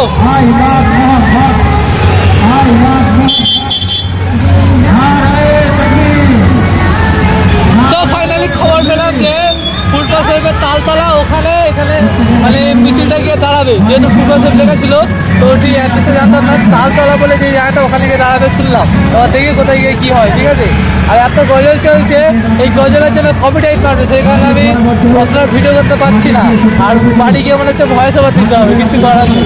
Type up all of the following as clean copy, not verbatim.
তো ফাইনালি খবর পেলাম যে ফুটবল সাহেবের তালতলা ওখানে এখানে মানে মিছিলটা গিয়ে দাঁড়াবে, যেহেতু ফুটবল সাহেব লেখা ছিল তো ঠিক অ্যাড্রেসে জানতাম না, তালতলা বলে যে জায়গাটা ওখানে গিয়ে দাঁড়াবে শুনলাম। এবার দেখি কোথায় গিয়ে কী হয়, ঠিক আছে। আর এত গজল চলছে, এই গজলের জন্য কপিরাইট মারবে, সেই কারণে আমি অতটা ভিডিও করতে পারছি না। আর বাড়ি গিয়ে মনে হচ্ছে ভয়েস ওভার দিতে হবে, কিছু করার নেই।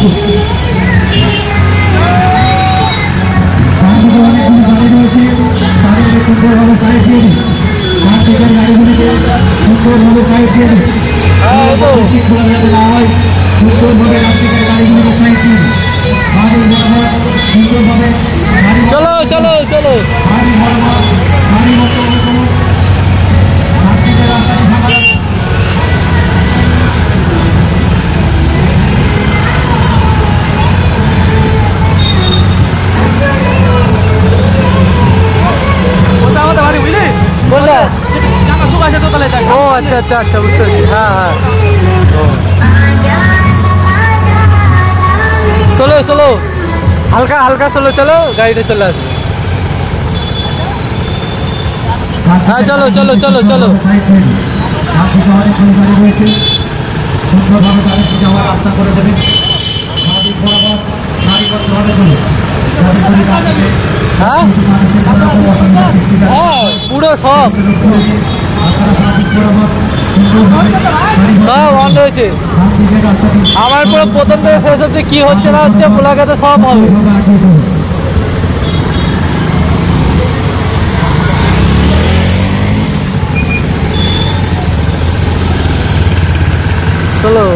চলো চলো চলো, ও আচ্ছা আচ্ছা আচ্ছা, বুঝতে পারছি। হ্যাঁ হ্যাঁ, চলো চলো, হালকা হালকা চলো চলো, গাড়িটা চলে আসবে। হ্যাঁ চলো চলো চলো চলো। হ্যাঁ হ্যাঁ, পুরো সব সব অন রয়েছে। আমার পুরো প্রথম থেকে শেষ অব্দি কি হচ্ছে না হচ্ছে মোলাকাতে সব হবে। চলো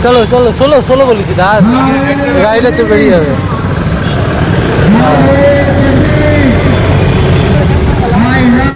চলো চলো, ষোলো ষোলো বলেছি, গাড়িটা বেরিয়ে যাবে।